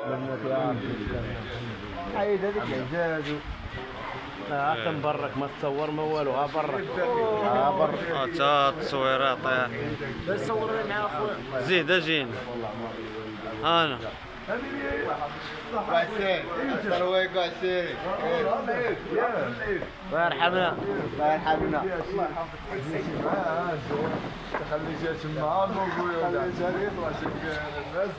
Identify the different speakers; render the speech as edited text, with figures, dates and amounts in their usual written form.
Speaker 1: لما تعرف عيد هذيك اعجاز. حتى مبرك ما تصور ما والو، ها برك ها برك.
Speaker 2: تا التصويرات طيح.
Speaker 1: صورني مع اخويا.
Speaker 2: زيد اجيني انا
Speaker 1: قاسين الثروي قاسين. الله يرحمنا الله يرحمنا. الله يحفظك. تخلي جات مع ابويا ولا جاري يطلع شي الناس.